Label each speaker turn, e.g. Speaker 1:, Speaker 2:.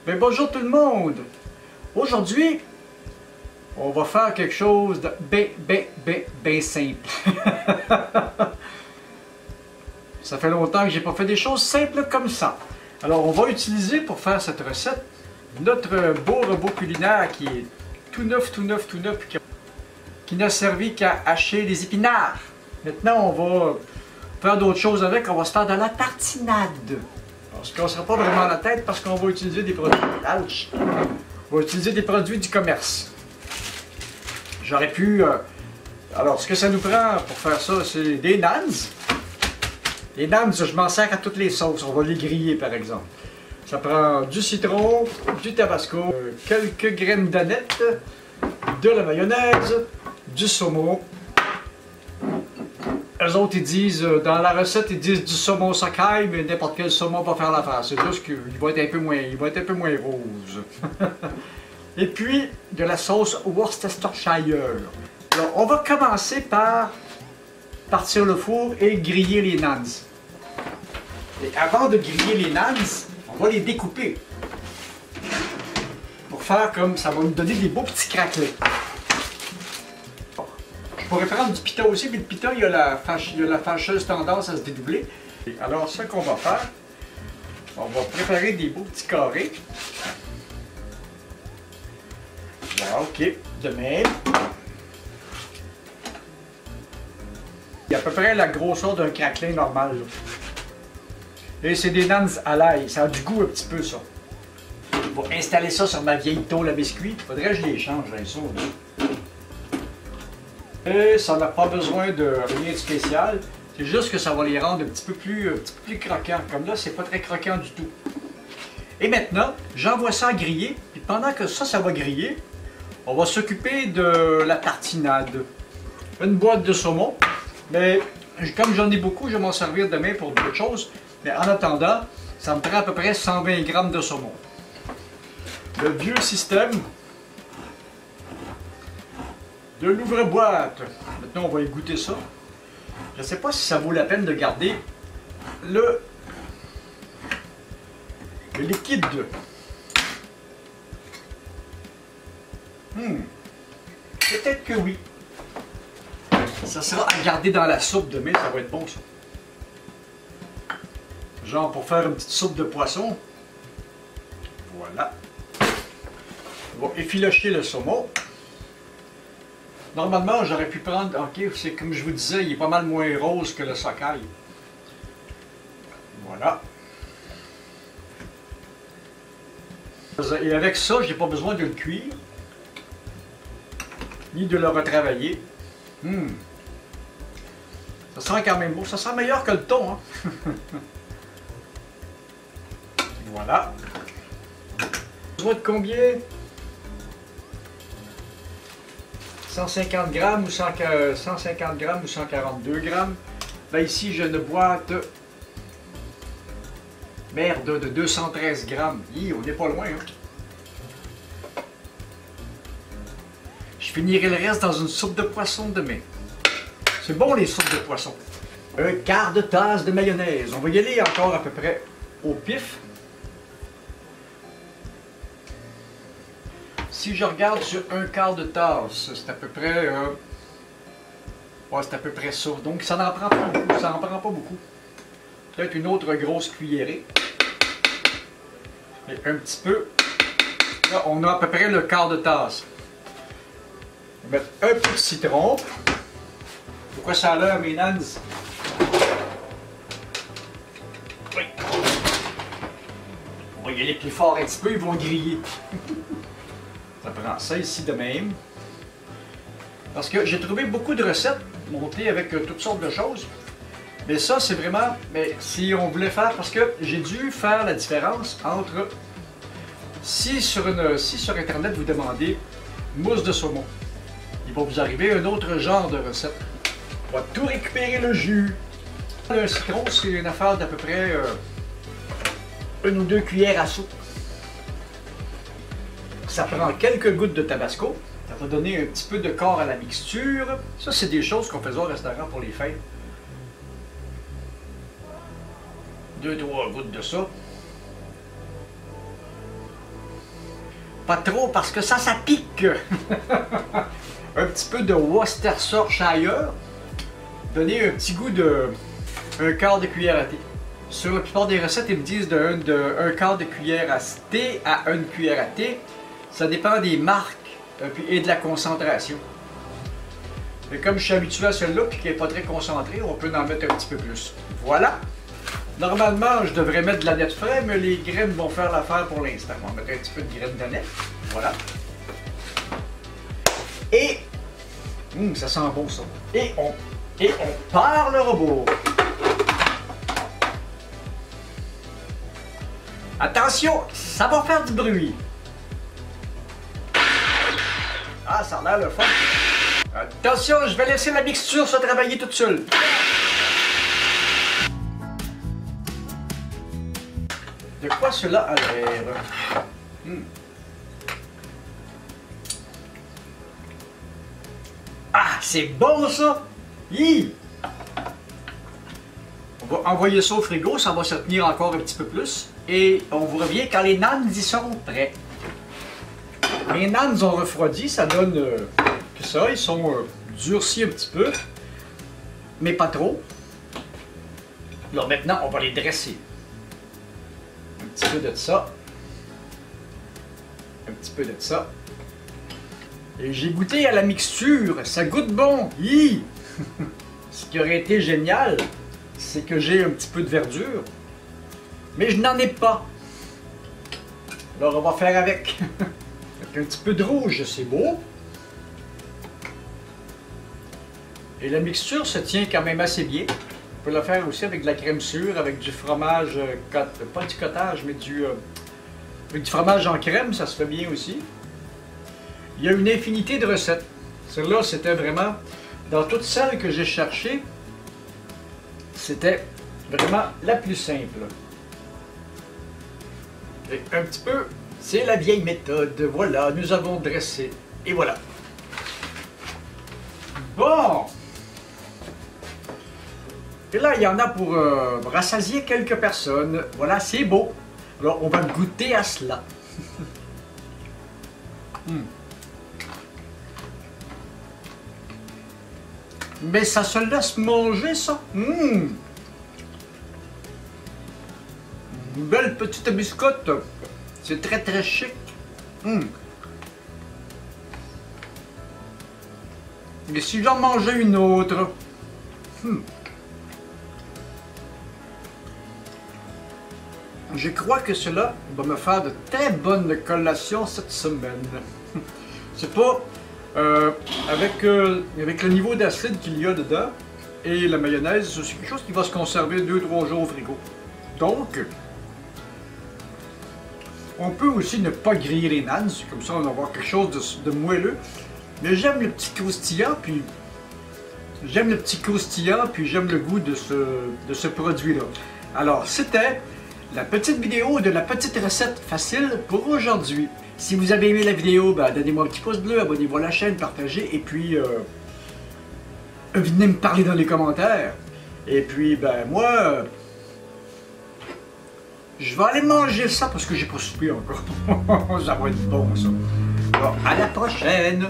Speaker 1: Ben, bonjour tout le monde! Aujourd'hui, on va faire quelque chose de bien simple. Ça fait longtemps que j'ai pas fait des choses simples comme ça. Alors, on va utiliser pour faire cette recette notre beau robot culinaire qui est tout neuf, qui n'a servi qu'à hacher des épinards. Maintenant, on va faire d'autres choses avec. On va se faire de la tartinade. Parce qu'on ne sera pas vraiment à la tête parce qu'on va utiliser des produits. Ouch! On va utiliser des produits du commerce. J'aurais pu... Alors, ce que ça nous prend pour faire ça, c'est des nans. Les nans, je m'en sers à toutes les sauces. On va les griller, par exemple. Ça prend du citron, du tabasco, quelques graines d'aneth, de la mayonnaise, du saumon. Eux autres, ils disent, dans la recette, ils disent du saumon Sakai, mais n'importe quel saumon va faire l'affaire. C'est juste qu'il va être un peu moins rose. Et puis, de la sauce Worcestershire. Alors, on va commencer par partir le four et griller les nans. Et avant de griller les nans, on va les découper. Pour faire comme ça va nous donner des beaux petits craquelets. Je pourrais prendre du pita aussi, mais le pita, il y a la fâcheuse tendance à se dédoubler. Alors, ce qu'on va faire, on va préparer des beaux petits carrés. Voilà, ok, de même. Il y a à peu près la grosseur d'un craquelin normal. Là. Et c'est des nans à l'ail, ça a du goût un petit peu ça. Je vais installer ça sur ma vieille tôle à biscuits. Faudrait que je les change, bien sûr. Là. Et ça n'a pas besoin de rien de spécial. C'est juste que ça va les rendre un petit peu plus croquants. Comme là, c'est pas très croquant du tout. Et maintenant, j'envoie ça à griller. Et pendant que ça va griller, on va s'occuper de la tartinade. Une boîte de saumon. Mais comme j'en ai beaucoup, je vais m'en servir demain pour d'autres choses. Mais en attendant, ça me prend à peu près 120 g de saumon. Le vieux système de l'ouvre-boîte. Maintenant, on va y goûter ça. Je ne sais pas si ça vaut la peine de garder le liquide. Peut-être que oui. Ça sera à garder dans la soupe demain, ça va être bon ça. Genre pour faire une petite soupe de poisson. Voilà. On va effilocher le saumon. Normalement, j'aurais pu prendre... Ok, c'est comme je vous disais, il est pas mal moins rose que le Sakai. Voilà. Et avec ça, j'ai pas besoin de le cuire. Ni de le retravailler. Ça sent quand même beau. Ça sent meilleur que le thon. Hein? Voilà. Besoin de combien? 150 grammes ou 150 grammes ou 142 grammes. Ben ici, j'ai une boîte merde de 213 grammes. On n'est pas loin. Hein? Je finirai le reste dans une soupe de poisson demain. C'est bon les soupes de poisson. Un quart de tasse de mayonnaise. On va y aller encore à peu près au pif. Si je regarde sur un quart de tasse, c'est à peu près... ouais, c'est à peu près ça. Donc ça n'en prend pas beaucoup. Ça n'en prend pas beaucoup. Peut-être une autre grosse cuillerée. Et un petit peu. Là, on a à peu près le quart de tasse. On va mettre un peu de citron. Pourquoi ça a l'air, mes nans? Oui. On va y aller plus fort un petit peu, ils vont griller. Ça prend ça ici de même. Parce que j'ai trouvé beaucoup de recettes montées avec toutes sortes de choses. Mais ça, c'est vraiment... Mais si on voulait faire... Parce que j'ai dû faire la différence entre... Si sur Internet, vous demandez mousse de saumon, il va vous arriver un autre genre de recette. On va tout récupérer le jus. Le citron, c'est une affaire d'à peu près 1 ou 2 cuillères à soupe. Ça prend quelques gouttes de tabasco. Ça va donner un petit peu de corps à la mixture. Ça, c'est des choses qu'on faisait au restaurant pour les fêtes. 2-3 gouttes de ça. Pas trop parce que ça pique. Un petit peu de Worcestershire. Donner un petit goût de un quart de cuillère à thé. Sur la plupart des recettes, ils me disent de un quart de cuillère à thé à une cuillère à thé. Ça dépend des marques et de la concentration. Mais comme je suis habitué à celle-là et qui n'est pas très concentré, on peut en mettre un petit peu plus. Voilà. Normalement, je devrais mettre de la nette frais, mais les graines vont faire l'affaire pour l'instant. On va mettre un petit peu de graines de nette. Voilà. Et... ça sent bon ça. Et on part le robot. Attention, ça va faire du bruit. Ah, ça a l'air le fun. Attention, je vais laisser la mixture se travailler toute seule. De quoi cela a l'air? Ah, c'est bon ça! Hi! On va envoyer ça au frigo, ça va se tenir encore un petit peu plus. Et on vous revient quand les nanes y seront prêts. Les nanes ont refroidi, ça donne que ça, ils sont durcis un petit peu, mais pas trop. Alors maintenant, on va les dresser. Un petit peu de ça. Un petit peu de ça. Et j'ai goûté à la mixture, ça goûte bon. Hi! Ce qui aurait été génial, c'est que j'ai un petit peu de verdure, mais je n'en ai pas. Alors on va faire avec. Avec un petit peu de rouge, c'est beau. Et la mixture se tient quand même assez bien. On peut la faire aussi avec de la crème sûre, avec du fromage, pas du cottage, mais avec du fromage en crème, ça se fait bien aussi. Il y a une infinité de recettes. Celle-là, c'était vraiment, dans toutes celles que j'ai cherchées, c'était vraiment la plus simple. Et un petit peu, c'est la vieille méthode. Voilà, nous avons dressé. Et voilà. Bon! Et là, il y en a pour rassasier quelques personnes. Voilà, c'est beau. Alors, on va goûter à cela. Mais ça se laisse manger, ça. Une belle petite biscotte. C'est très très chic. Et si j'en mangeais une autre. Je crois que cela va me faire de très bonnes collations cette semaine. C'est pas... avec le niveau d'acide qu'il y a dedans et la mayonnaise, c'est quelque chose qui va se conserver 2-3 jours au frigo. Donc, on peut aussi ne pas griller les nanes, comme ça on va avoir quelque chose de moelleux. Mais j'aime le petit croustillant, puis j'aime le goût de ce produit-là. Alors, c'était la petite vidéo de la petite recette facile pour aujourd'hui. Si vous avez aimé la vidéo, ben, donnez-moi un petit pouce bleu, abonnez-vous à la chaîne, partagez, et puis venez me parler dans les commentaires. Et puis, ben moi, je vais aller manger ça parce que j'ai pas soupé encore. Ça va être bon ça. Alors, à la prochaine!